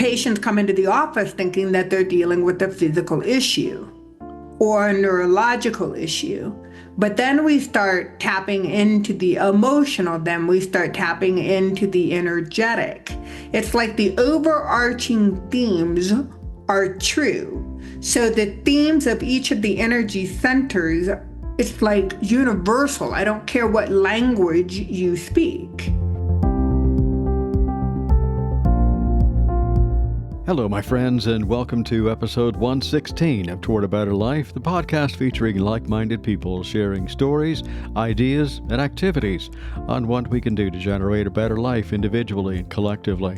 patients come into the office thinking that they're dealing with a physical issue or a neurological issue. But then we start tapping into the emotional, then we start tapping into the energetic. It's like the overarching themes are true. So the themes of each of the energy centers, it's like universal. I don't care what language you speak. Hello, my friends, and welcome to episode 116 of Toward a Better Life, the podcast featuring like-minded people sharing stories, ideas, and activities on what we can do to generate a better life individually and collectively.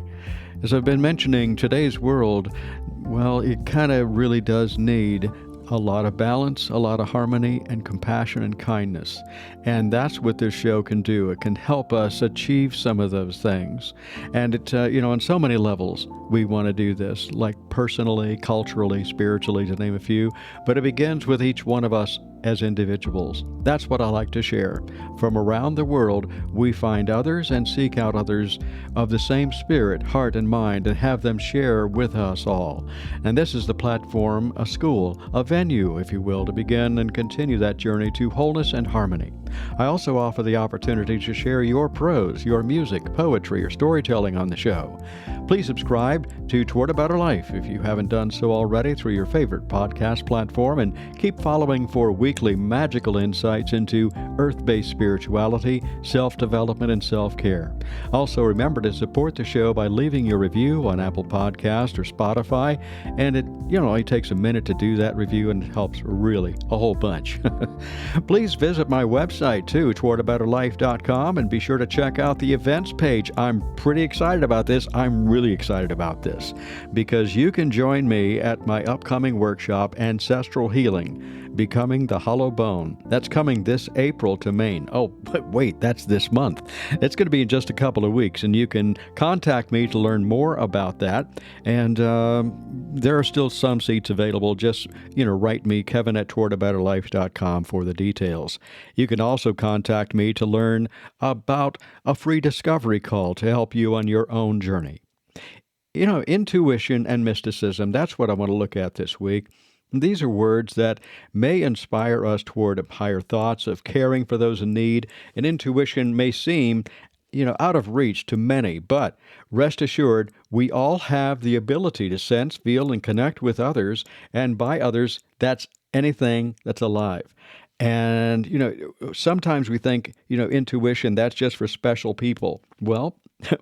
As I've been mentioning, today's world, well, it kind of really does need a lot of balance, a lot of harmony, and compassion and kindness. And that's what this show can do. It can help us achieve some of those things. And it, on so many levels, we want to do this, like personally, culturally, spiritually, to name a few. But it begins with each one of us as individuals. That's what I like to share. From around the world, we find others and seek out others of the same spirit, heart, and mind, and have them share with us all. And this is the platform, a school, a venue, if you will, to begin and continue that journey to wholeness and harmony. I also offer the opportunity to share your prose, your music, poetry, or storytelling on the show. Please subscribe to Toward a Better Life if you haven't done so already through your favorite podcast platform, and keep following for weekly magical insights into earth-based spirituality, self-development, and self-care. Also, remember to support the show by leaving your review on Apple Podcasts or Spotify, and it only takes a minute to do that review, and it helps really a whole bunch. Please visit my website too, towardabetterlife.com, and be sure to check out the events page. I'm pretty excited about this. I'm really excited about this because you can join me at my upcoming workshop, Ancestral Healing, Becoming the Hollow Bone. That's coming this April to Maine. Oh, but wait, that's this month. It's going to be in just a couple of weeks, and you can contact me to learn more about that. And there are still some seats available. Just, write me, kevin@towardabetterlife.com for the details. You can also contact me to learn about a free discovery call to help you on your own journey. Intuition and mysticism, that's what I want to look at this week. These are words that may inspire us toward higher thoughts of caring for those in need, and intuition may seem, out of reach to many, but rest assured, we all have the ability to sense, feel, and connect with others, and by others, that's anything that's alive. And, sometimes we think, intuition, that's just for special people. Well,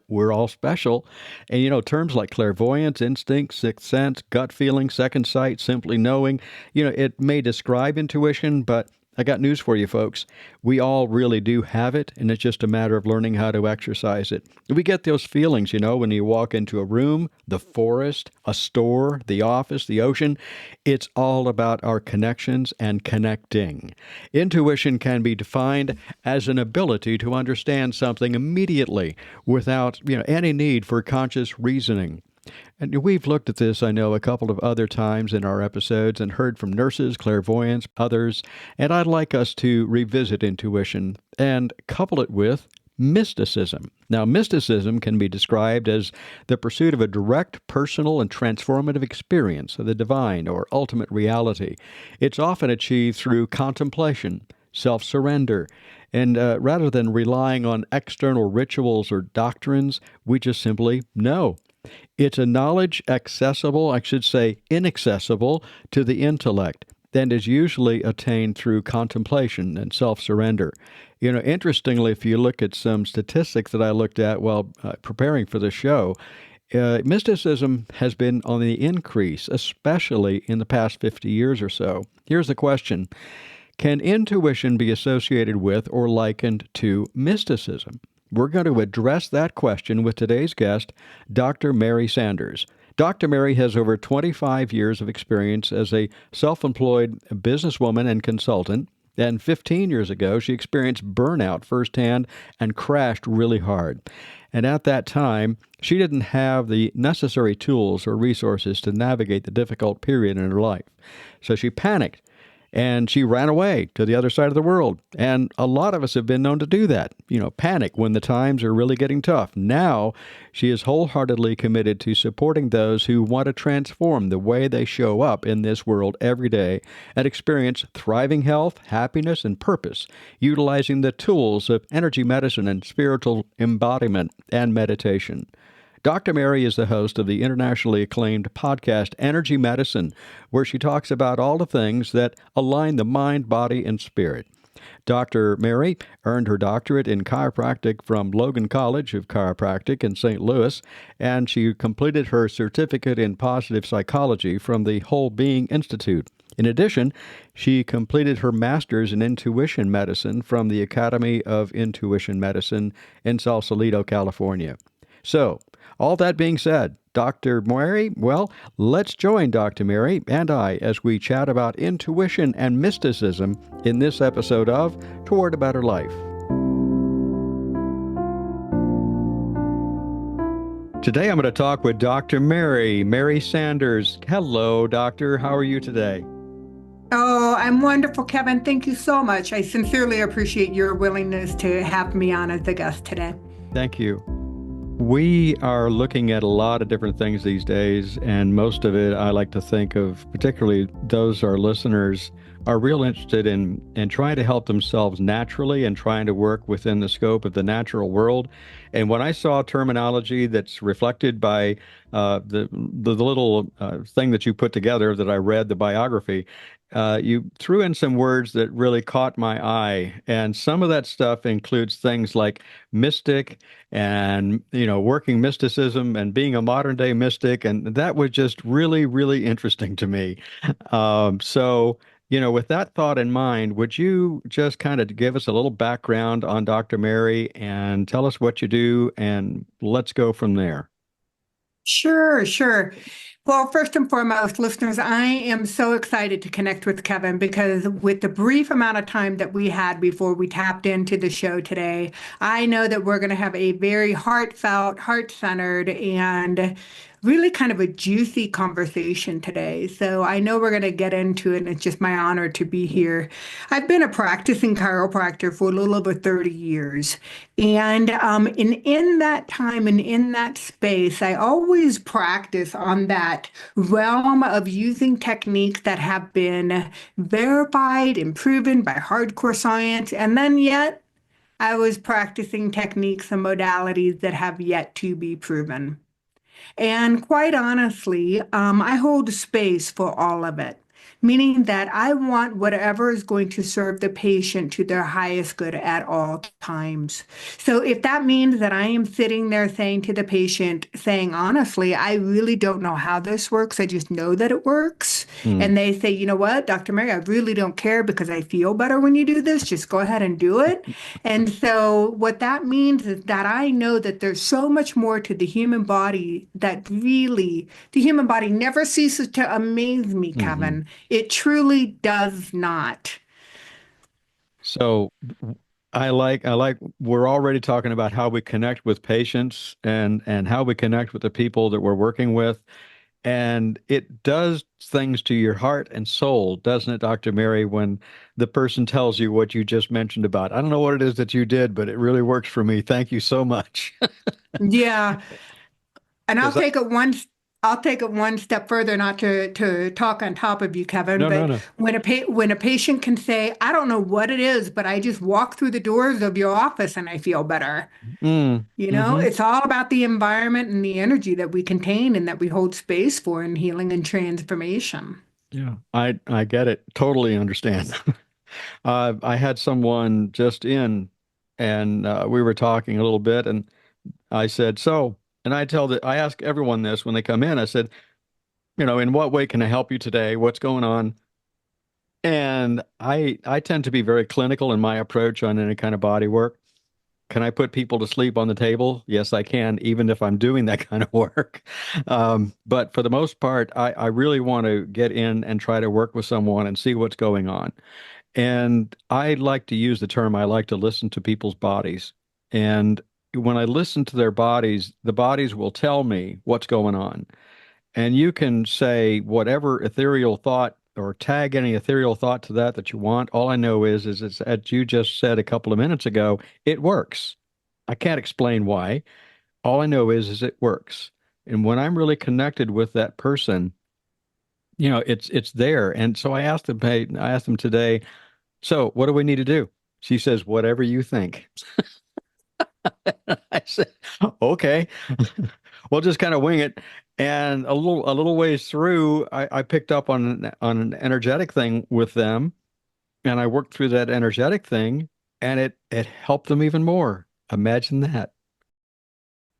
we're all special. And, terms like clairvoyance, instinct, sixth sense, gut feeling, second sight, simply knowing, it may describe intuition, but I got news for you, folks. We all really do have it, and it's just a matter of learning how to exercise it. We get those feelings, when you walk into a room, the forest, a store, the office, the ocean. It's all about our connections and connecting. Intuition can be defined as an ability to understand something immediately without, any need for conscious reasoning. And we've looked at this, I know, a couple of other times in our episodes and heard from nurses, clairvoyants, others, and I'd like us to revisit intuition and couple it with mysticism. Now, mysticism can be described as the pursuit of a direct, personal, and transformative experience of the divine or ultimate reality. It's often achieved through contemplation, self-surrender, and rather than relying on external rituals or doctrines, we just simply know. It's a knowledge inaccessible to the intellect, and is usually attained through contemplation and self-surrender. Interestingly, if you look at some statistics that I looked at while preparing for the show, mysticism has been on the increase, especially in the past 50 years or so. Here's the question. Can intuition be associated with or likened to mysticism? We're going to address that question with today's guest, Dr. Mary Sanders. Dr. Mary has over 25 years of experience as a self-employed businesswoman and consultant, and 15 years ago, she experienced burnout firsthand and crashed really hard. And at that time, she didn't have the necessary tools or resources to navigate the difficult period in her life. So she panicked and she ran away to the other side of the world. And a lot of us have been known to do that, panic when the times are really getting tough. Now, she is wholeheartedly committed to supporting those who want to transform the way they show up in this world every day and experience thriving health, happiness, and purpose, utilizing the tools of energy medicine and spiritual embodiment and meditation. Dr. Mary is the host of the internationally acclaimed podcast Energy Medicine, where she talks about all the things that align the mind, body, and spirit. Dr. Mary earned her doctorate in chiropractic from Logan College of Chiropractic in St. Louis, and she completed her certificate in positive psychology from the Whole Being Institute. In addition, she completed her master's in intuition medicine from the Academy of Intuition Medicine in Sausalito, California. So, all that being said, Dr. Mary, well, let's join Dr. Mary and I as we chat about intuition and mysticism in this episode of Toward a Better Life. Today I'm going to talk with Dr. Mary Sanders. Hello, doctor. How are you today? Oh, I'm wonderful, Kevin. Thank you so much. I sincerely appreciate your willingness to have me on as a guest today. Thank you. We are looking at a lot of different things these days, and most of it I like to think of, particularly those our listeners are real interested in trying to help themselves naturally and trying to work within the scope of the natural world. And when I saw terminology that's reflected by the little thing that you put together that I read, the biography, you threw in some words that really caught my eye. And some of that stuff includes things like mystic and, working mysticism and being a modern day mystic. And that was just really, really interesting to me. With that thought in mind, would you just kind of give us a little background on Dr. Mary and tell us what you do, and let's go from there? Sure. Well, first and foremost, listeners, I am so excited to connect with Kevin because with the brief amount of time that we had before we tapped into the show today, I know that we're going to have a very heartfelt, heart-centered, and really kind of a juicy conversation today. So I know we're going to get into it, and it's just my honor to be here. I've been a practicing chiropractor for a little over 30 years. And in that time and in that space, I always practice on that realm of using techniques that have been verified and proven by hardcore science. And then yet, I was practicing techniques and modalities that have yet to be proven. And quite honestly, I hold space for all of it, meaning that I want whatever is going to serve the patient to their highest good at all times. So if that means that I am sitting there saying to the patient, saying, honestly, I really don't know how this works. I just know that it works. And they say, you know what, Dr. Mary, I really don't care because I feel better when you do this. Just go ahead and do it. And so what that means is that I know that there's so much more to the human body that really, the human body never ceases to amaze me, Kevin. It truly does not. So I like we're already talking about how we connect with patients and how we connect with the people that we're working with. And it does things to your heart and soul, doesn't it, Dr. Mary, when the person tells you what you just mentioned about? I don't know what it is that you did, but it really works for me. Thank you so much. Yeah. And I'll 'Cause I- take it one step further, not to talk on top of you, Kevin, no, no, but no. when a patient can say, I don't know what it is, but I just walk through the doors of your office and I feel better. It's all about the environment and the energy that we contain and that we hold space for in healing and transformation. Yeah, I get it. Totally understand. I had someone just in, and we were talking a little bit, and I said, so, and I ask everyone this when they come in. I said, in what way can I help you today? What's going on? And I tend to be very clinical in my approach on any kind of body work. Can I put people to sleep on the table? Yes, I can, even if I'm doing that kind of work. But for the most part, I really want to get in and try to work with someone and see what's going on. And I like to use the term, I like to listen to people's bodies. And when I listen to their bodies, the bodies will tell me what's going on. And you can say whatever ethereal thought or tag any ethereal thought to that you want. All I know is it's as you just said a couple of minutes ago, it works. I can't explain why. All I know is it works. And when I'm really connected with that person, it's there. And so I asked them today, so what do we need to do? She says, whatever you think. I said, okay, we'll just kind of wing it. And a little ways through, I picked up on an energetic thing with them, and I worked through that energetic thing, and it helped them even more. Imagine that.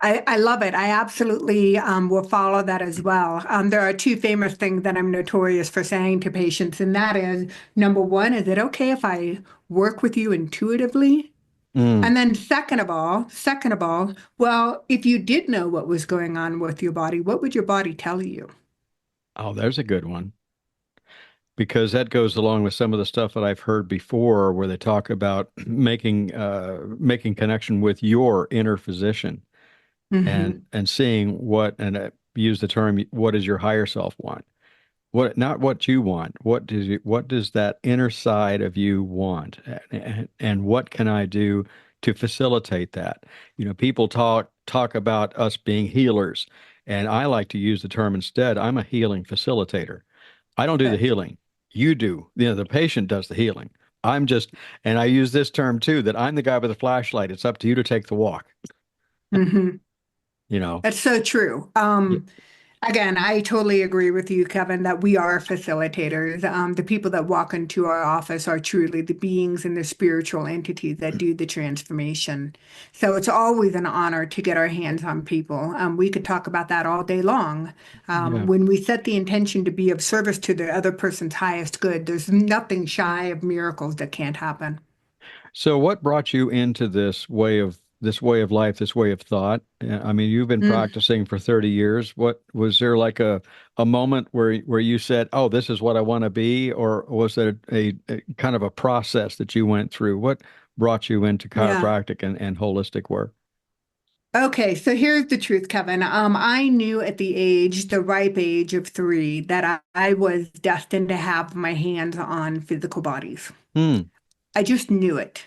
I love it. I absolutely will follow that as well. There are two famous things that I'm notorious for saying to patients, and that is number one, is it okay if I work with you intuitively? Mm. And then second of all, well, if you did know what was going on with your body, what would your body tell you? Oh, there's a good one. Because that goes along with some of the stuff that I've heard before, where they talk about making connection with your inner physician Hmm. and seeing use the term, what does your higher self want? What, not what you want. What does that inner side of you want? And what can I do to facilitate that? People talk about us being healers, and I like to use the term instead, I'm a healing facilitator. I don't do the healing. You do. The patient does the healing. I'm just, and I use this term too, that I'm the guy with the flashlight. It's up to you to take the walk, Hmm. you know. That's so true. Yeah. Again, I totally agree with you, Kevin, that we are facilitators. The people that walk into our office are truly the beings and the spiritual entities that do the transformation. So it's always an honor to get our hands on people. We could talk about that all day long. Yeah. When we set the intention to be of service to the other person's highest good, there's nothing shy of miracles that can't happen. So what brought you into this way of life, this way of thought? I mean, you've been Mm. practicing for 30 years. What was there like a moment where you said, "Oh, this is what I want to be," or was it a kind of a process that you went through? What brought you into Yeah. chiropractic and holistic work? Okay, so here's the truth, Kevin. I knew at the ripe age of 3, that I was destined to have my hands on physical bodies. Hmm. I just knew it.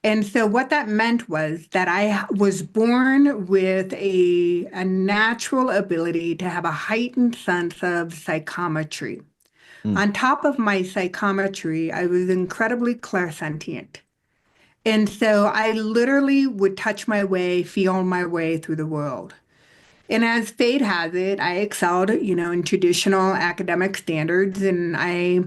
And so what that meant was that I was born with a natural ability to have a heightened sense of psychometry. Hmm. On top of my psychometry, I was incredibly clairsentient. And so I literally would touch my way, feel my way through the world. And as fate has it, I excelled, in traditional academic standards, and I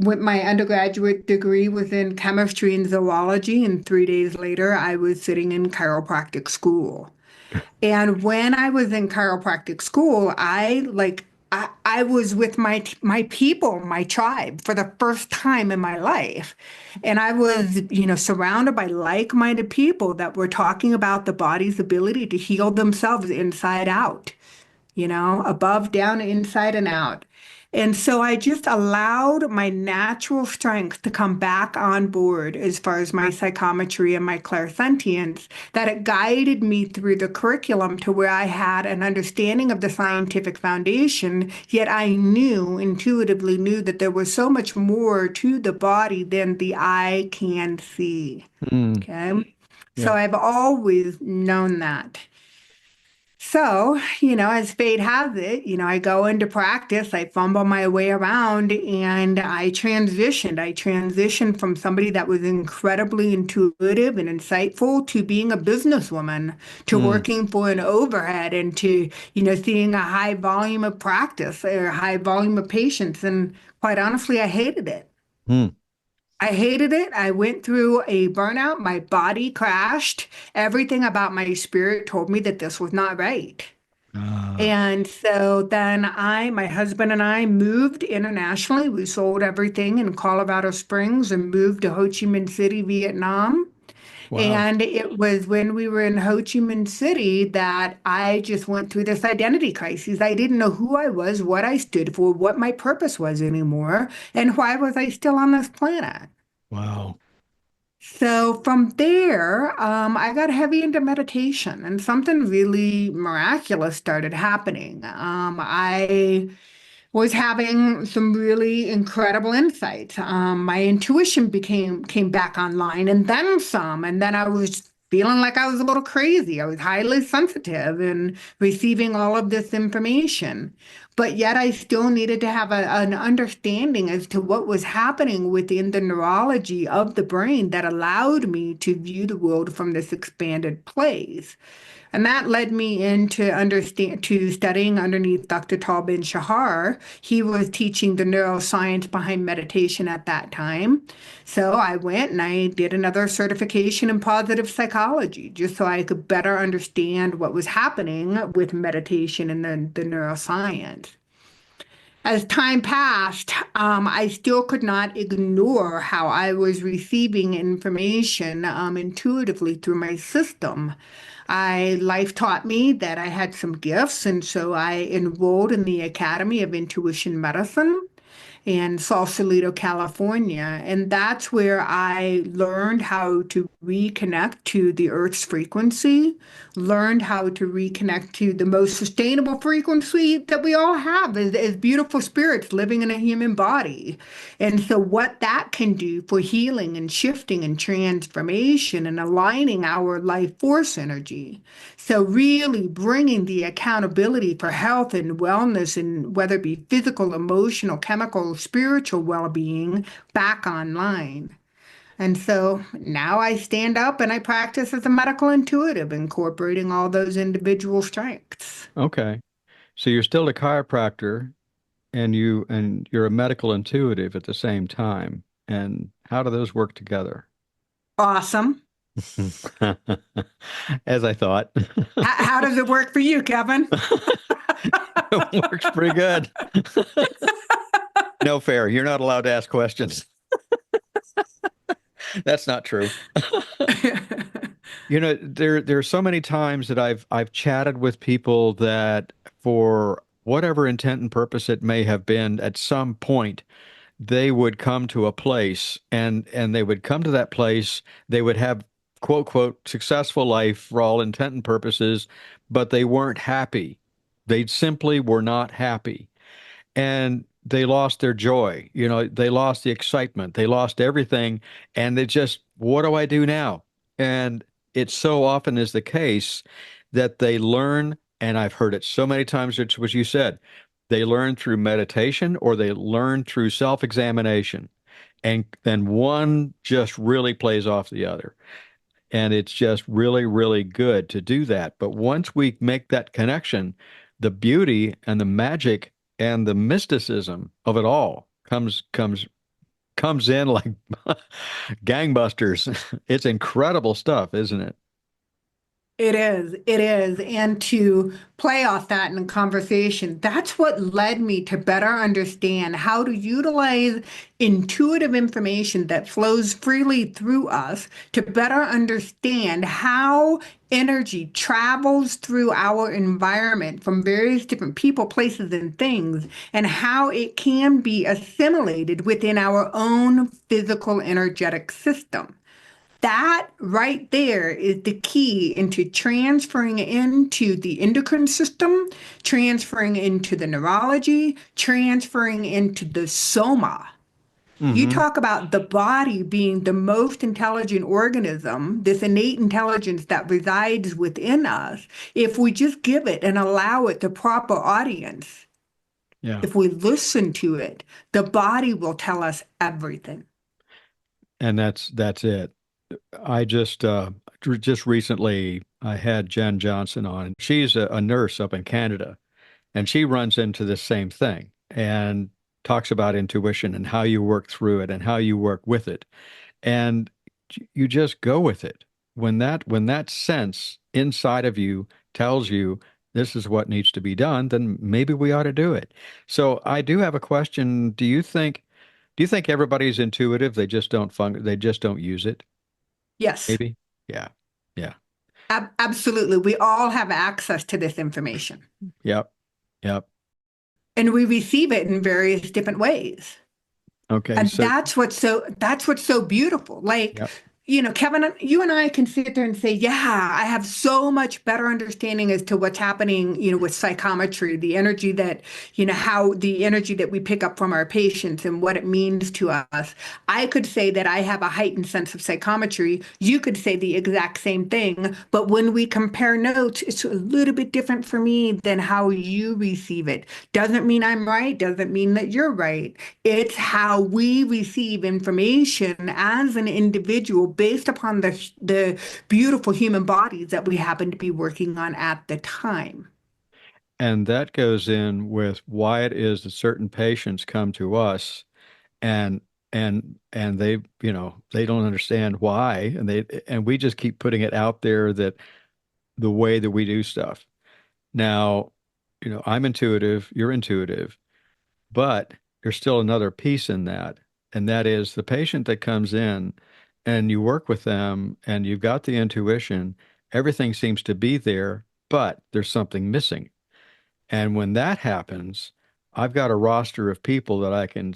went my undergraduate degree was in chemistry and zoology, and 3 days later, I was sitting in chiropractic school. And when I was in chiropractic school, I was with my people, my tribe for the first time in my life. And I was, surrounded by like-minded people that were talking about the body's ability to heal themselves inside out, above, down, inside, and out. And so I just allowed my natural strength to come back on board as far as my psychometry and my clairsentience, that it guided me through the curriculum to where I had an understanding of the scientific foundation, yet I intuitively knew that there was so much more to the body than the eye can see. Hmm. Okay. So Yeah. I've always known that. So, as fate has it, I go into practice, I fumble my way around, and I transitioned. I transitioned from somebody that was incredibly intuitive and insightful to being a businesswoman, to Hmm. working for an overhead, and to, seeing a high volume of practice or a high volume of patients. And quite honestly, I hated it. Hmm. I hated it. I went through a burnout. My body crashed. Everything about my spirit told me that this was not right. Ah. And so then my husband and I moved internationally. We sold everything in Colorado Springs and moved to Ho Chi Minh City, Vietnam. Wow. And it was when we were in Ho Chi Minh City that I just went through this identity crisis. I didn't know who I was, what I stood for, what my purpose was anymore, and why was I still on this planet. Wow. So from there, I got heavy into meditation, and something really miraculous started happening. I was having some really incredible insights. My intuition came back online and then some. And then I was feeling like I was a little crazy. I was highly sensitive and receiving all of this information. But yet I still needed to have an understanding as to what was happening within the neurology of the brain that allowed me to view the world from this expanded place. And that led me into studying underneath Dr. Tal Ben Shahar. He was teaching the neuroscience behind meditation at that time. So I went and I did another certification in positive psychology just so I could better understand what was happening with meditation and the neuroscience. As time passed, I still could not ignore how I was receiving information intuitively through my system. Life taught me that I had some gifts, and so I enrolled in the Academy of Intuition Medicine in Sausalito, California. And that's where I learned how to reconnect to the Earth's frequency, learned how to reconnect to the most sustainable frequency that we all have as beautiful spirits living in a human body. And so, what that can do for healing and shifting and transformation and aligning our life force energy. So, really bringing the accountability for health and wellness, and whether it be physical, emotional, chemical, spiritual well being, back online. And so now I stand up and I practice as a medical intuitive, incorporating all those individual strengths. Okay. So you're still a chiropractor and you're a medical intuitive at the same time. And how do those work together? Awesome. As I thought. How does it work for you, Kevin? It works pretty good. No fair. You're not allowed to ask questions. That's not true. There are so many times that I've chatted with people that for whatever intent and purpose it may have been, at some point they would come to a place and they would come to that place, they would have quote quote successful life for all intent and purposes, but they weren't happy. They simply were not happy. And they lost their joy. They lost the excitement. They lost everything. And they just, what do I do now? And it so often is the case that they learn, and I've heard it so many times, it's what you said, they learn through meditation or they learn through self-examination. And then one just really plays off the other. And it's just really, really good to do that. But once we make that connection, the beauty and the magic and the mysticism of it all comes in like gangbusters. It's incredible stuff, isn't it? It is. It is. And to play off that in conversation, that's what led me to better understand how to utilize intuitive information that flows freely through us to better understand how energy travels through our environment from various different people, places, and things, and how it can be assimilated within our own physical energetic system. That right there is the key into transferring into the endocrine system, transferring into the neurology, transferring into the soma. You Hmm. talk about the body being the most intelligent organism, this innate intelligence that resides within us. If we just give it and allow it the proper audience, Yeah. if we listen to it, the body will tell us everything. And that's it. I just recently I had Jen Johnson on. She's a nurse up in Canada, and she runs into the same thing and talks about intuition and how you work through it and how you work with it. And you just go with it. When that sense inside of you tells you this is what needs to be done, then maybe we ought to do it. So I do have a question. Do you think everybody's intuitive? They just don't use it? Yes, Maybe. Yeah. Yeah. absolutely. We all have access to this information. Yep. Yep. And we receive it in various different ways. Okay. And So, that's what's so beautiful. Like yep. Kevin, you and I can sit there and say, yeah, I have so much better understanding as to what's happening, with psychometry, the energy that, how the energy that we pick up from our patients and what it means to us. I could say that I have a heightened sense of psychometry. You could say the exact same thing. But when we compare notes, it's a little bit different for me than how you receive it. Doesn't mean I'm right, doesn't mean that you're right. It's how we receive information as an individual based upon the beautiful human bodies that we happen to be working on at the time. And that goes in with why it is that certain patients come to us and and they, they don't understand why, and we just keep putting it out there that the way that we do stuff. Now, I'm intuitive, you're intuitive, but there's still another piece in that, and that is the patient that comes in and you work with them and you've got the intuition, everything seems to be there, but there's something missing. And when that happens, I've got a roster of people that I can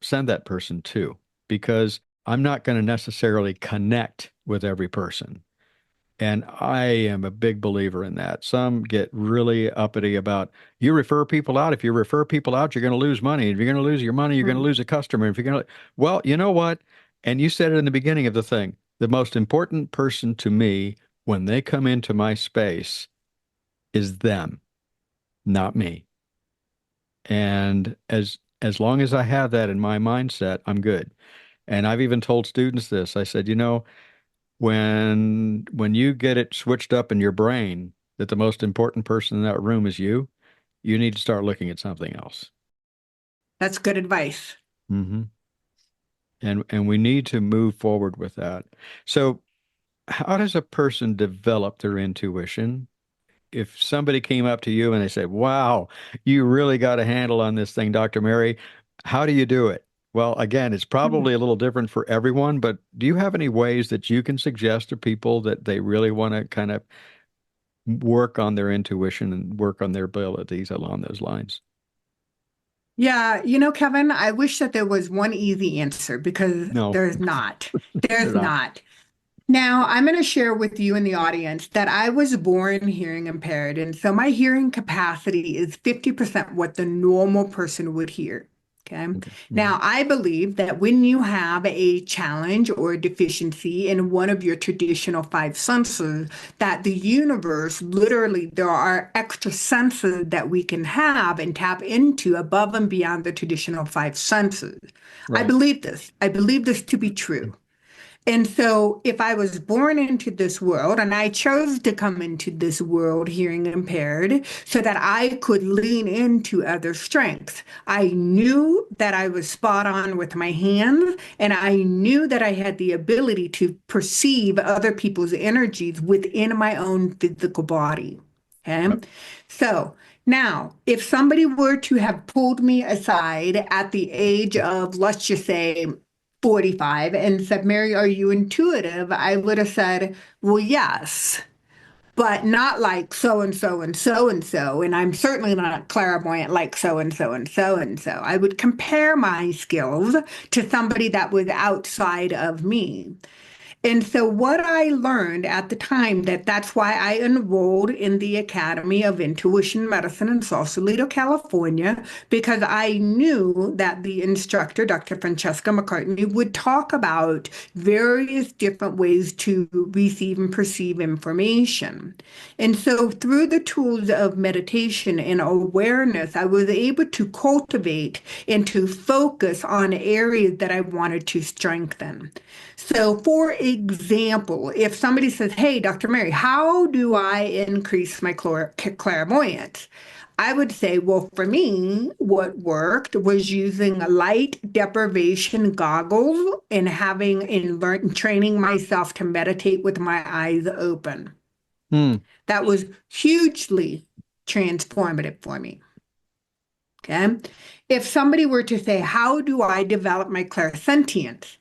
send that person to because I'm not going to necessarily connect with every person. And I am a big believer in that. Some get really uppity about you refer people out. If you refer people out, you're going to lose money. If you're going to lose your money, you're going to Hmm. lose a customer. If you're going to, well, you know what? And you said it in the beginning of the thing. The most important person to me when they come into my space is them, not me. And as long as I have that in my mindset, I'm good. And I've even told students this. I said, when you get it switched up in your brain that the most important person in that room is you need to start looking at something else. That's good advice. Hmm. And we need to move forward with that. So, how does a person develop their intuition? If somebody came up to you and they said, "Wow, you really got a handle on this thing, Dr. Mary," how do you do it? Well, again, it's Hmm. probably a little different for everyone, but do you have any ways that you can suggest to people that they really want to kind of work on their intuition and work on their abilities along those lines? Yeah, Kevin, I wish that there was one easy answer because No, there's not. they're There's not. not. Now, I'm going to share with you in the audience that I was born hearing impaired. And so my hearing capacity is 50% what the normal person would hear. Okay. Okay. Mhm. Now, I believe that when you have a challenge or a deficiency in one of your traditional five senses, that the universe, literally, there are extra senses that we can have and tap into above and beyond the traditional five senses. I Right. believe this. I believe this to be true. And so, if I was born into this world and I chose to come into this world hearing impaired so that I could lean into other strengths, I knew that I was spot on with my hands and I knew that I had the ability to perceive other people's energies within my own physical body. Okay. Yep. So, now, if somebody were to have pulled me aside at the age of, let's just say, 45 and said, Mary, are you intuitive? I would have said, well, yes, but not like so and so and so and so. And I'm certainly not clairvoyant like so and so and so and so. I would compare my skills to somebody that was outside of me. And so what I learned at the time that's why I enrolled in the Academy of Intuition Medicine in Sausalito, California, because I knew that the instructor, Dr. Francesca McCartney, would talk about various different ways to receive and perceive information. And so through the tools of meditation and awareness, I was able to cultivate and to focus on areas that I wanted to strengthen. So, for example, if somebody says, hey, Dr. Mary, how do I increase my clairvoyance? I would say, well, for me, what worked was using light deprivation goggles and training myself to meditate with my eyes open. Hmm. That was hugely transformative for me. Okay. If somebody were to say, how do I develop my clairsentience?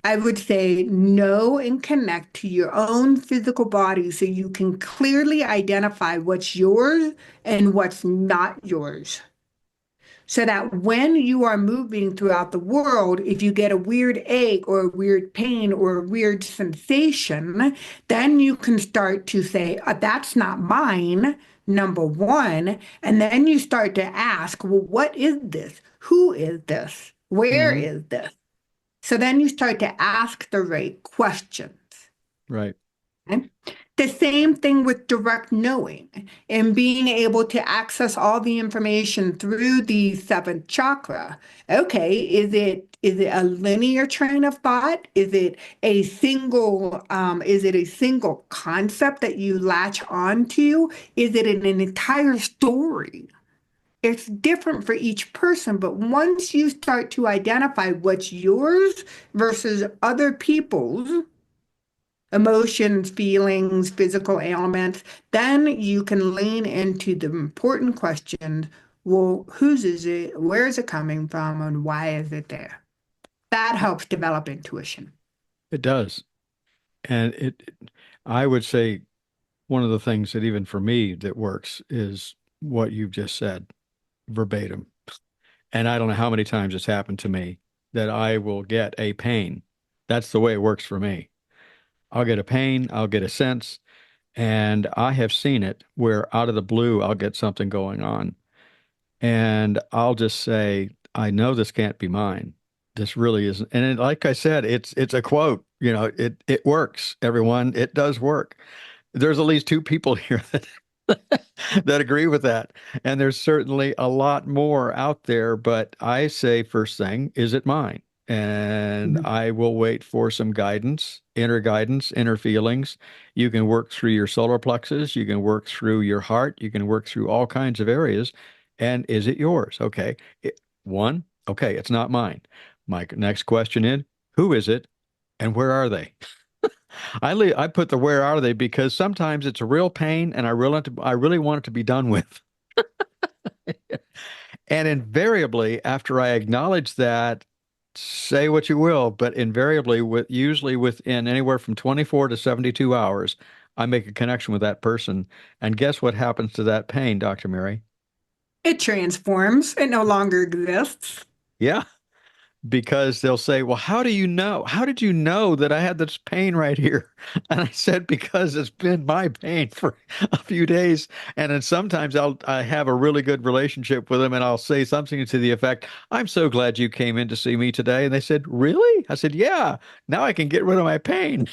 I would say know and connect to your own physical body so you can clearly identify what's yours and what's not yours. So that when you are moving throughout the world, if you get a weird ache or a weird pain or a weird sensation, then you can start to say, that's not mine, number one. And then you start to ask, well, what is this? Who is this? Where Hmm. is this? So then you start to ask the right questions. Right. Okay? The same thing with direct knowing and being able to access all the information through the seventh chakra. Okay, is it a linear train of thought? Is it a single concept that you latch onto? Is it an entire story? It's different for each person, but once you start to identify what's yours versus other people's, emotions, feelings, physical ailments, then you can lean into the important question, well, whose is it? Where is it coming from? And why is it there? That helps develop intuition. It does. And I would say one of the things that even for me that works is what you've just said verbatim. And I don't know how many times it's happened to me that I will get a pain. That's the way it works for me. I'll get a pain, I'll get a sense, and I have seen it where out of the blue I'll get something going on. And I'll just say, I know this can't be mine. This really isn't. And like I said, it's a quote. It works, everyone. It does work. There's at least two people here that that agree with that. And there's certainly a lot more out there, but I say first thing, is it mine? And Mhm. I will wait for some guidance, inner feelings. You can work through your solar plexus, you can work through your heart, you can work through all kinds of areas. And is it yours? Okay. One, okay, it's not mine. My next question is, who is it and where are they? I put the where are they because sometimes it's a real pain and I really want it to be done with. And invariably, after I acknowledge that, say what you will, but invariably, usually within anywhere from 24 to 72 hours, I make a connection with that person. And guess what happens to that pain, Dr. Mary? It transforms. It no longer exists. Yeah, because they'll say, "Well, how do you know? How did you know that I had this pain right here?" And I said, "Because it's been my pain for a few days." And then sometimes I have a really good relationship with them, and I'll say something to the effect, "I'm so glad you came in to see me today." And they said, "Really?" I said, "Yeah. Now I can get rid of my pain."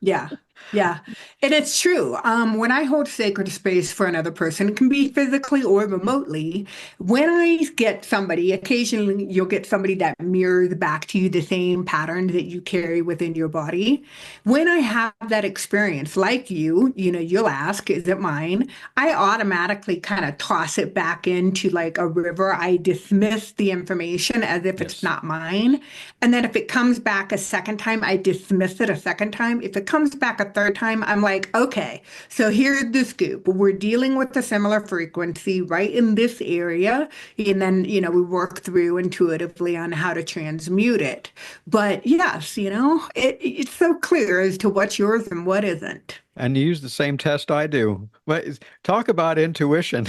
Yeah. Yeah. And it's true. When I hold sacred space for another person, it can be physically or remotely. When I get somebody, occasionally you'll get somebody that mirrors back to you the same patterns that you carry within your body. When I have that experience, like you'll ask, is it mine? I automatically kind of toss it back into like a river. I dismiss the information as if it's Yes. not mine. And then if it comes back a second time, I dismiss it a second time. If it comes back a third time, I'm like, okay, so here's the scoop. We're dealing with a similar frequency right in this area. And then, we work through intuitively on how to transmute it. But yes, it's so clear as to what's yours and what isn't. And you use the same test I do. But talk about intuition.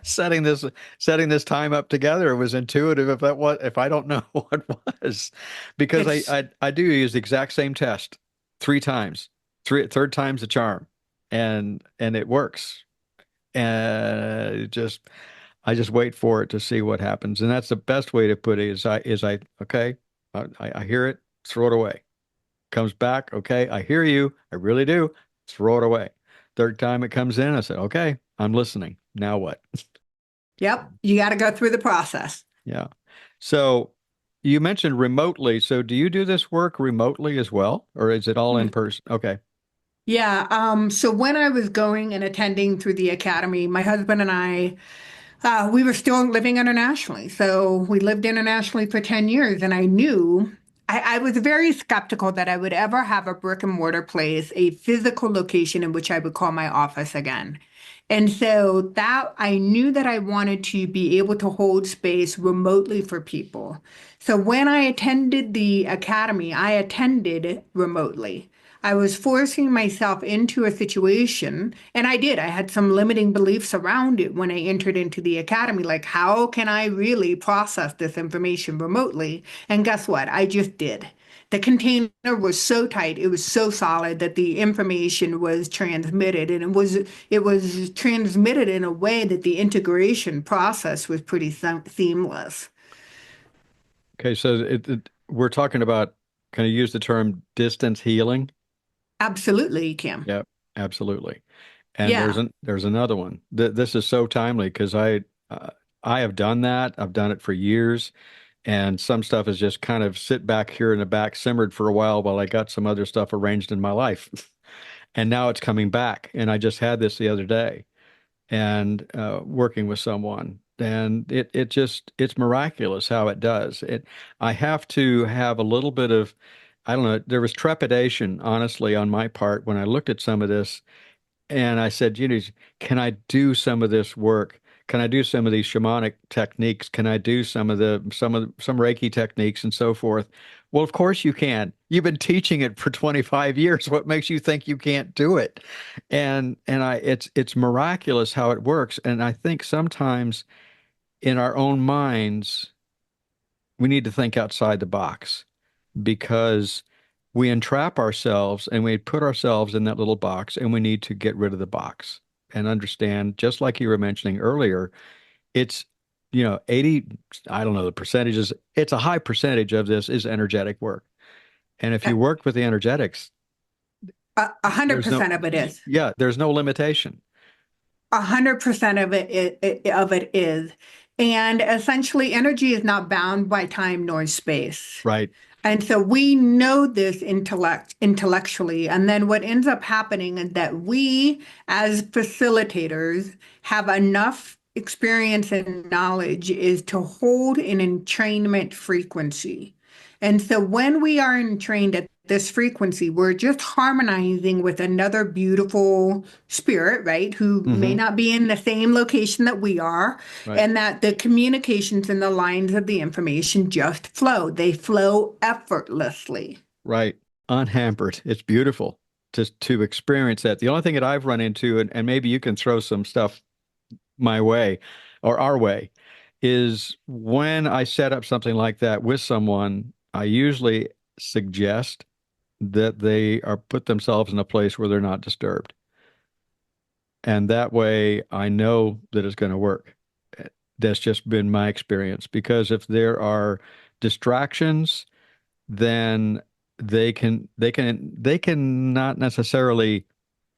setting this setting this time up together was intuitive if I don't know what was because It's I do use the exact same test three times third time's the charm and it works and I just wait for it to see what happens and that's the best way to put it is I okay I hear it throw it away comes back okay I hear you I really do throw it away third time it comes in I said okay I'm listening now what. Yep, you got to go through the process. Yeah. So you mentioned remotely. So do you do this work remotely as well, or is it all in person? Okay. Yeah, so when I was going and attending through the academy, my husband and I, we were still living internationally. So we lived internationally for 10 years, and I was very skeptical that I would ever have a brick and mortar place, a physical location in which I would call my office again. And so that I knew that I wanted to be able to hold space remotely for people. So when I attended the academy, I attended remotely. I was forcing myself into a situation, and I did. I had some limiting beliefs around it when I entered into the academy. Like, how can I really process this information remotely? And guess what? I just did. The container was so tight, it was so solid that the information was transmitted, and it was transmitted in a way that the integration process was pretty seamless. Okay, so we're talking about, can I use the term distance healing? Absolutely, Kim. Yep, absolutely. And Yeah. there's another one. This is so timely because I have done that. I've done it for years, and some stuff is just kind of sit back here in the back, simmered for a while I got some other stuff arranged in my life. And now it's coming back. And I just had this the other day, and working with someone, and it's miraculous how it does. I have to have a little bit of, I don't know, there was trepidation, honestly, on my part when I looked at some of this, and I said, can I do some of this work? Can I do some of these shamanic techniques? Can I do some Reiki techniques and so forth? Well, of course you can. You've been teaching it for 25 years. What makes you think you can't do it? It's miraculous how it works. And I think sometimes in our own minds, we need to think outside the box because we entrap ourselves and we put ourselves in that little box, and we need to get rid of the box and understand, just like you were mentioning earlier, it's, 80, I don't know the percentages, it's a high percentage of this is energetic work. And if you work with the energetics, A hundred there's no, percent of it is. yeah, there's no limitation. 100% of it is. And essentially, energy is not bound by time nor space. Right. And so we know this intellectually. And then what ends up happening is that we, as facilitators, have enough experience and knowledge is to hold an entrainment frequency. And so when we are entrained at this frequency, we're just harmonizing with another beautiful spirit, right? Who may Hmm. not be in the same location that we are, Right. and that the communications and the lines of the information just flow. They flow effortlessly. Right. Unhampered. It's beautiful to experience that. The only thing that I've run into, and maybe you can throw some stuff my way or our way, is when I set up something like that with someone, I usually suggest that they are put themselves in a place where they're not disturbed. And that way I know that it's going to work. That's just been my experience because if there are distractions, then they can not necessarily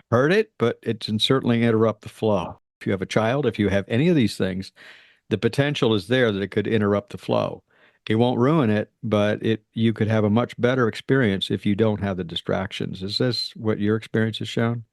hurt it, but it can certainly interrupt the flow. If you have a child, if you have any of these things, the potential is there that it could interrupt the flow. It won't ruin it, but you could have a much better experience if you don't have the distractions. Is this what your experience has shown?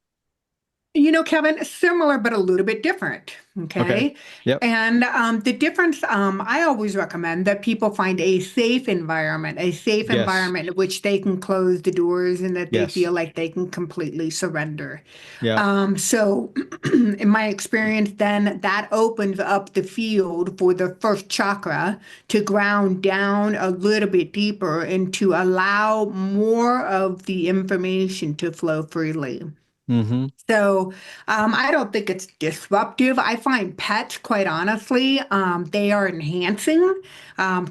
Kevin, similar but a little bit different. Okay. Okay. Yep. And the difference, I always recommend that people find a safe Yes. environment in which they can close the doors and that they Yes. feel like they can completely surrender. Yeah. So, in my experience, then that opens up the field for the first chakra to ground down a little bit deeper and to allow more of the information to flow freely. Mm-hmm. So I don't think it's disruptive. I find pets, quite honestly, they are enhancing.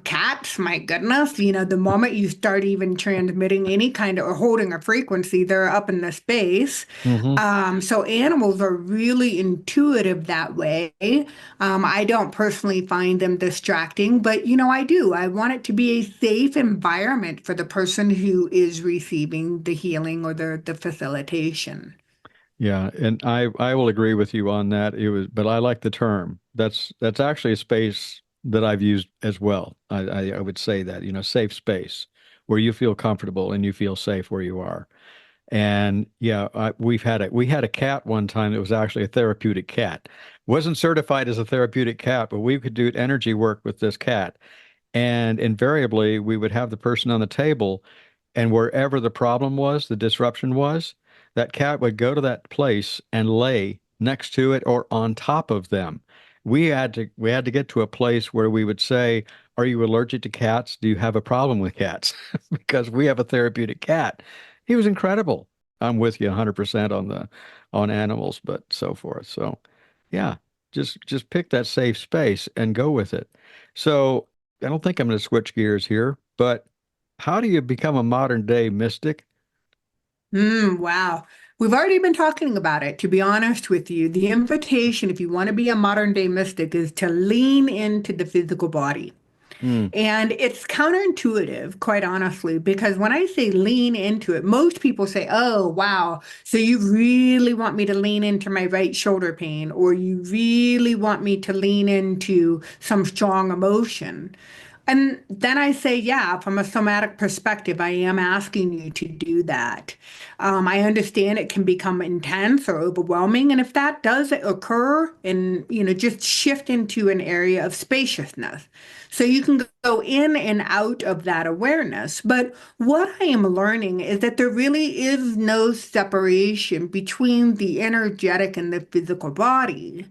Cats, my goodness, the moment you start even transmitting any kind of or holding a frequency, they're up in the space. Mm-hmm. So animals are really intuitive that way. I don't personally find them distracting, but I do. I want it to be a safe environment for the person who is receiving the healing or the facilitation. Yeah, and I will agree with you on that. But I like the term. That's actually a space that I've used as well. I would say that, safe space where you feel comfortable and you feel safe where you are. And yeah, we had a cat one time that was actually a therapeutic cat. Wasn't certified as a therapeutic cat, but we could do energy work with this cat. And invariably, we would have the person on the table, and wherever the problem was, the disruption was, that cat would go to that place and lay next to it or on top of them. We had to get to a place where we would say, "Are you allergic to cats? Do you have a problem with cats?" Because we have a therapeutic cat. He was incredible. I'm with you 100% on the on animals, but so forth. So, yeah, just pick that safe space and go with it. So, I don't think I'm going to switch gears here, but how do you become a modern day mystic? Wow. We've already been talking about it. To be honest with you, the invitation, if you want to be a modern day mystic, is to lean into the physical body. Hmm. And it's counterintuitive, quite honestly, because when I say lean into it, most people say, oh, wow, so you really want me to lean into my right shoulder pain, or you really want me to lean into some strong emotion. And then I say, yeah, from a somatic perspective, I am asking you to do that. I understand it can become intense or overwhelming. And if that does occur, and, just shift into an area of spaciousness. So you can go in and out of that awareness. But what I am learning is that there really is no separation between the energetic and the physical body.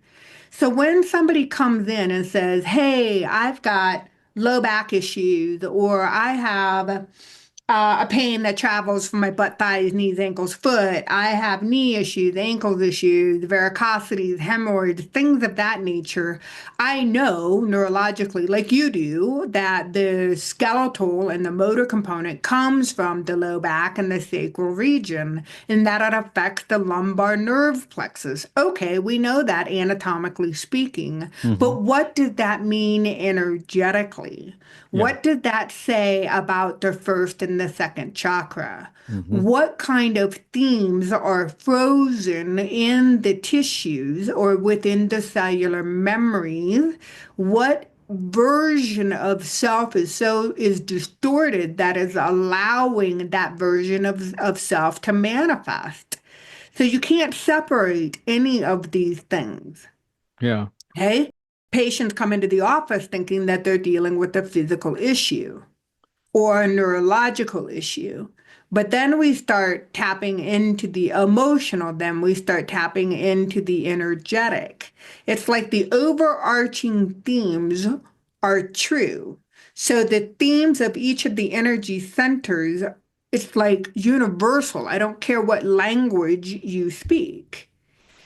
So when somebody comes in and says, hey, I've got low back issues, or I have a pain that travels from my butt, thighs, knees, ankles, foot. I have knee issues, ankles issues, varicosities, hemorrhoids, things of that nature. I know neurologically, like you do, that the skeletal and the motor component comes from the low back and the sacral region, and that it affects the lumbar nerve plexus. Okay, we know that anatomically speaking, Hmm. but what does that mean energetically? Yeah. What did that say about the first and the second chakra? Hmm. What kind of themes are frozen in the tissues or within the cellular memories? What version of self is distorted that is allowing that version of self to manifest? So you can't separate any of these things. Yeah. Okay? Patients come into the office thinking that they're dealing with a physical issue or a neurological issue. But then we start tapping into the emotional, then we start tapping into the energetic. It's like the overarching themes are true. So the themes of each of the energy centers, it's like universal. I don't care what language you speak.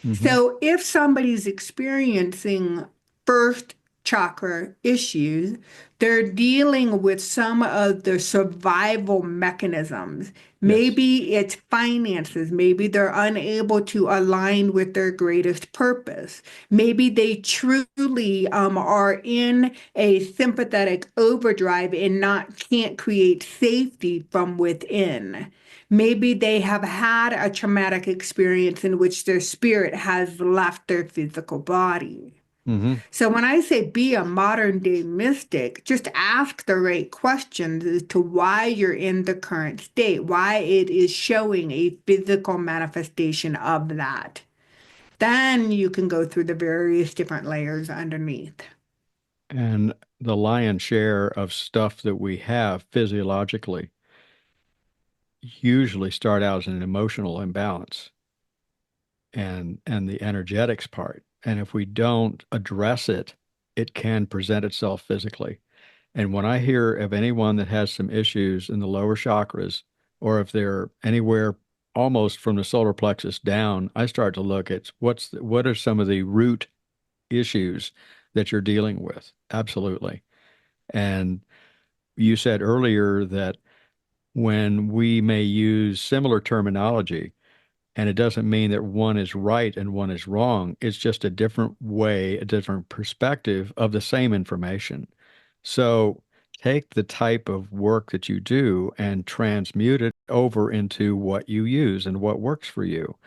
Hmm. So if somebody's experiencing first chakra issues, they're dealing with some of the survival mechanisms. Yes. Maybe it's finances. Maybe they're unable to align with their greatest purpose. Maybe they truly are in a sympathetic overdrive and not can't create safety from within. Maybe they have had a traumatic experience in which their spirit has left their physical body. Hmm. So when I say be a modern day mystic, just ask the right questions as to why you're in the current state, why it is showing a physical manifestation of that. Then you can go through the various different layers underneath. And the lion's share of stuff that we have physiologically usually start out as an emotional imbalance and the energetics part. And if we don't address it, it can present itself physically. And when I hear of anyone that has some issues in the lower chakras, or if they're anywhere almost from the solar plexus down, I start to look at what are some of the root issues that you're dealing with. Absolutely. And you said earlier that when we may use similar terminology, and it doesn't mean that one is right and one is wrong. It's just a different way, a different perspective of the same information. So take the type of work that you do and transmute it over into what you use and what works for you.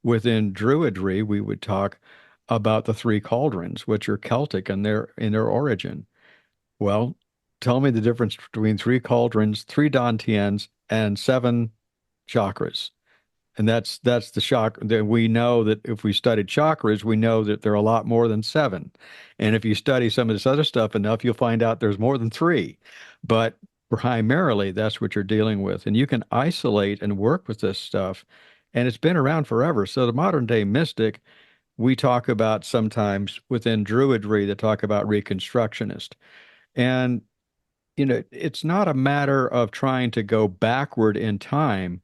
Within Druidry, we would talk about the three cauldrons, which are Celtic in their origin. Well, tell me the difference between three cauldrons, three dantians, and seven chakras. And that's the shock that we know that if we studied chakras, we know that there are a lot more than seven. And if you study some of this other stuff enough, you'll find out there's more than three. But primarily, that's what you're dealing with. And you can isolate and work with this stuff. And it's been around forever. So the modern day mystic, we talk about sometimes within Druidry, they talk about Reconstructionist. And, it's not a matter of trying to go backward in time,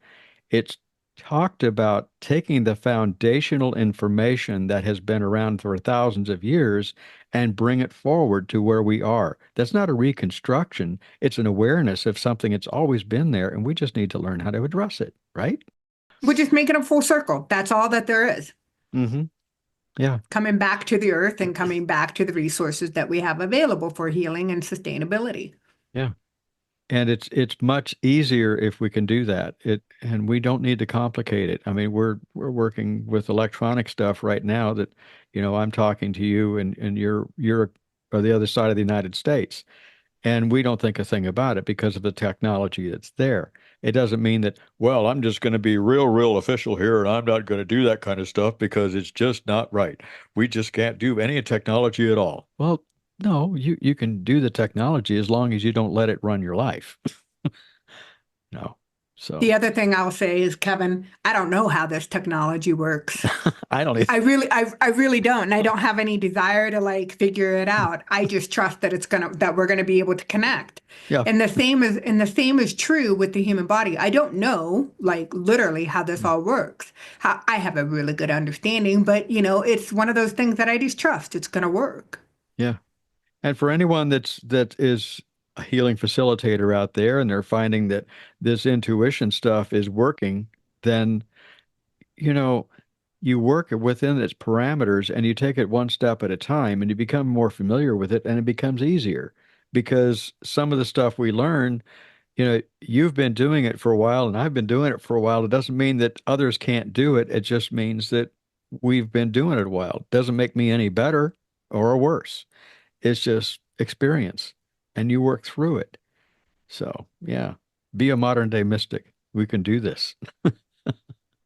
it's talked about taking the foundational information that has been around for thousands of years and bring it forward to where we are. That's not a reconstruction, it's an awareness of something that's always been there, and we just need to learn how to address it, right? We're just making a full circle. That's all that there is. Mm-hmm. Yeah. Coming back to the earth and coming back to the resources that we have available for healing and sustainability. Yeah. And it's much easier if we can do that. And we don't need to complicate it. I mean, we're working with electronic stuff right now that, I'm talking to you and you're on the other side of the United States. And we don't think a thing about it because of the technology that's there. It doesn't mean that, well, I'm just going to be real official here and I'm not going to do that kind of stuff because it's just not right. We just can't do any technology at all. Well, no, you can do the technology as long as you don't let it run your life. No. So The other thing I'll say is, Kevin, I don't know how this technology works. I don't even, I really don't. And I don't have any desire to like figure it out. I just trust that that we're gonna be able to connect. yeah. And the same is true with the human body. I don't know, like literally how this all works. I have a really good understanding, but it's one of those things that I just trust. It's gonna work. Yeah. And for anyone that is a healing facilitator out there and they're finding that this intuition stuff is working, then you know, you work within its parameters and you take it one step at a time and you become more familiar with it and it becomes easier because some of the stuff we learn, you've been doing it for a while and I've been doing it for a while. It doesn't mean that others can't do it. It just means that we've been doing it a while. It doesn't make me any better or worse. It's just experience and you work through it. So, yeah, be a modern day mystic. We can do this.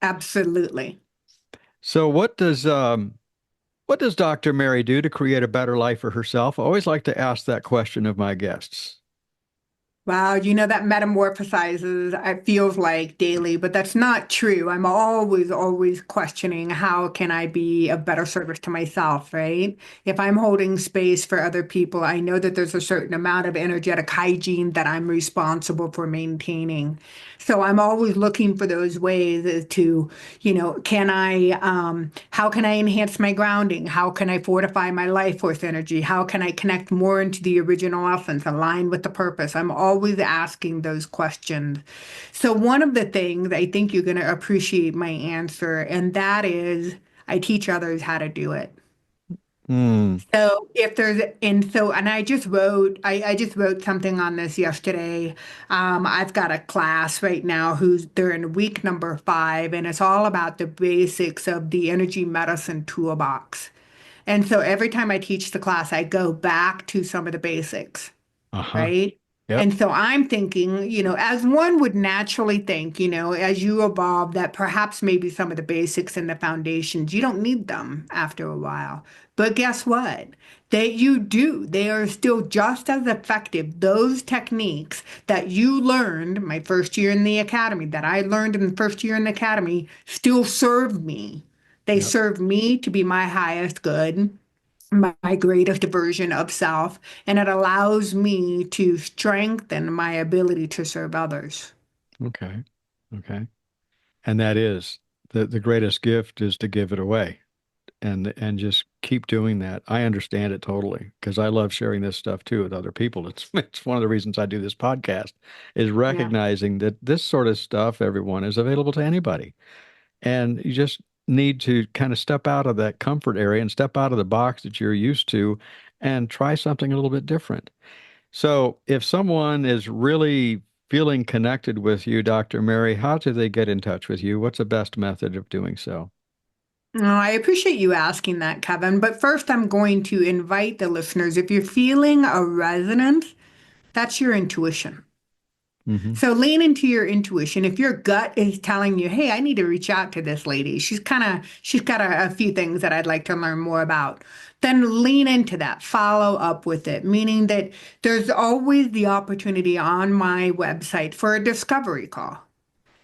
Absolutely. So, what does Dr. Mary do to create a better life for herself? I always like to ask that question of my guests. Wow, that metamorphosizes, it feels like daily, but that's not true. I'm always questioning how can I be a better service to myself, right? If I'm holding space for other people, I know that there's a certain amount of energetic hygiene that I'm responsible for maintaining. So I'm always looking for those ways as to, how can I enhance my grounding? How can I fortify my life force energy? How can I connect more into the original essence, align with the purpose? I'm always asking those questions. So one of the things I think you're going to appreciate my answer, and that is I teach others how to do it. Hmm. So if there's and I just wrote something on this yesterday. I've got a class right now they're in week number 5, and it's all about the basics of the energy medicine toolbox. And so every time I teach the class, I go back to some of the basics, Uh-huh. right? Yep. And so I'm thinking, as one would naturally think, as you evolve, that perhaps maybe some of the basics and the foundations, you don't need them after a while. But guess what? You do. They are still just as effective. Those techniques that you learned my first year in the academy, that I learned in the first year in the academy, still serve me. They Yep. serve me to be my highest good, my greatest version of self, and it allows me to strengthen my ability to serve others. Okay. Okay. And that is the greatest gift is to give it away and just keep doing that. I understand it totally because I love sharing this stuff too with other people. It's one of the reasons I do this podcast is Yeah. recognizing that this sort of stuff, everyone, is available to anybody. And you just need to kind of step out of that comfort area and step out of the box that you're used to and try something a little bit different. So, if someone is really feeling connected with you, Dr. Mary, how do they get in touch with you? What's the best method of doing so? Oh, I appreciate you asking that, Kevin. But first, I'm going to invite the listeners. If you're feeling a resonance, that's your intuition. Hmm. So lean into your intuition. If your gut is telling you, "Hey, I need to reach out to this lady. She's got a few things that I'd like to learn more about," then lean into that. Follow up with it, meaning that there's always the opportunity on my website for a discovery call.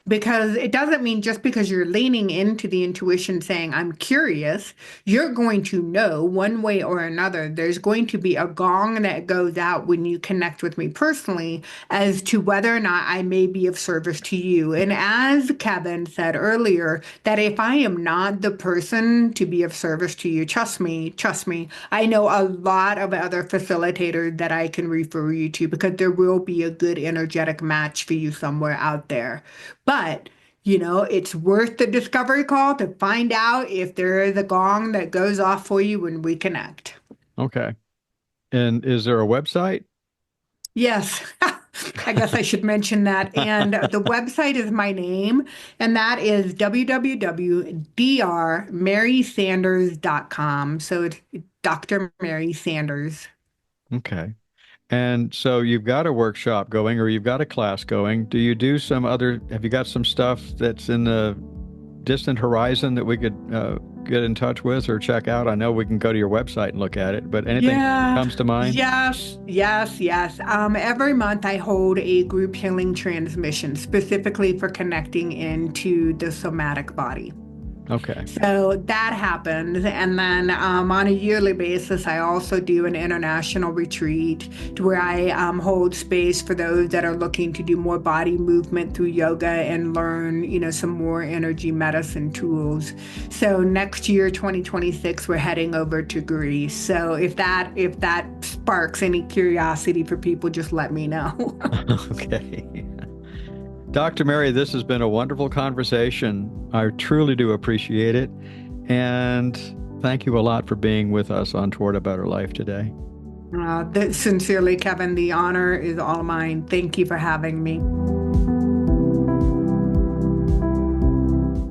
Because it doesn't mean just because you're leaning into the intuition saying, I'm curious, you're going to know one way or another. There's going to be a gong that goes out when you connect with me personally as to whether or not I may be of service to you. And as Kevin said earlier, that if I am not the person to be of service to you, trust me, I know a lot of other facilitators that I can refer you to because there will be a good energetic match for you somewhere out there. But, it's worth the discovery call to find out if there is a gong that goes off for you when we connect. Okay. And is there a website? Yes. I guess I should mention that. And the website is my name, and that is www.drmarysanders.com. So it's Dr. Mary Sanders. Okay. And so you've got a workshop going, or you've got a class going. Do you do have you got some stuff that's in the distant horizon that we could get in touch with or check out? I know we can go to your website and look at it, but anything comes to mind? Yes. Every month I hold a group healing transmission specifically for connecting into the somatic body. Okay. So that happens. And then on a yearly basis, I also do an international retreat to where I hold space for those that are looking to do more body movement through yoga and learn, some more energy medicine tools. So next year, 2026, we're heading over to Greece. So if that sparks any curiosity for people, just let me know. Okay. Dr. Mary, this has been a wonderful conversation. I truly do appreciate it. And thank you a lot for being with us on Toward a Better Life today. Sincerely, Kevin, the honor is all mine. Thank you for having me.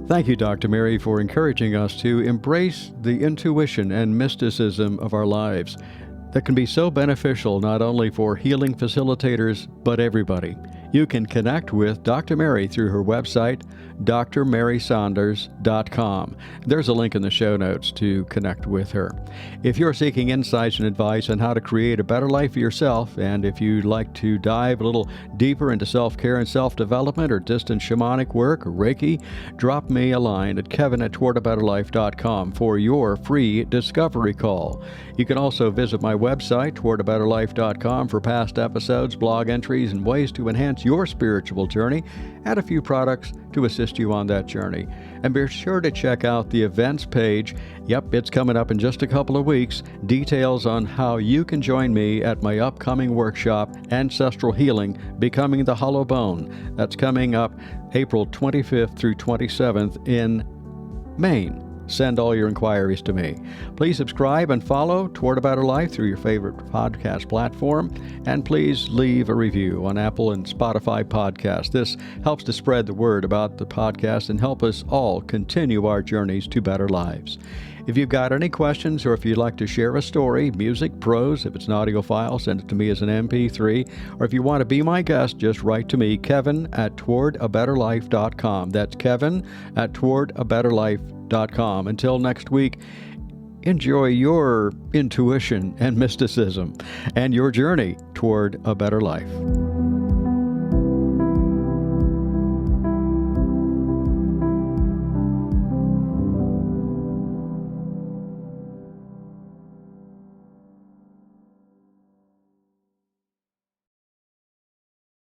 Thank you, Dr. Mary, for encouraging us to embrace the intuition and mysticism of our lives that can be so beneficial not only for healing facilitators, but everybody. You can connect with Dr. Mary through her website, drmarysanders.com. There's a link in the show notes to connect with her. If you're seeking insights and advice on how to create a better life for yourself, and if you'd like to dive a little deeper into self-care and self-development or distant shamanic work or Reiki, drop me a line at kevin@towardabetterlife.com for your free discovery call. You can also visit my website, towardabetterlife.com, for past episodes, blog entries, and ways to enhance your spiritual journey, and a few products to assist you on that journey. And be sure to check out the events page. Yep, it's coming up in just a couple of weeks. Details on how you can join me at my upcoming workshop, Ancestral Healing, Becoming the Hollow Bone. That's coming up April 25th through 27th in Maine. Send all your inquiries to me. Please subscribe and follow Toward a Better Life through your favorite podcast platform, and please leave a review on Apple and Spotify podcasts. This helps to spread the word about the podcast and help us all continue our journeys to better lives. If you've got any questions, or if you'd like to share a story, music, prose, if it's an audio file, send it to me as an MP3. Or if you want to be my guest, just write to me, kevin@towardabetterlife.com. That's kevin@towardabetterlife.com. Until next week, enjoy your intuition and mysticism and your journey toward a better life.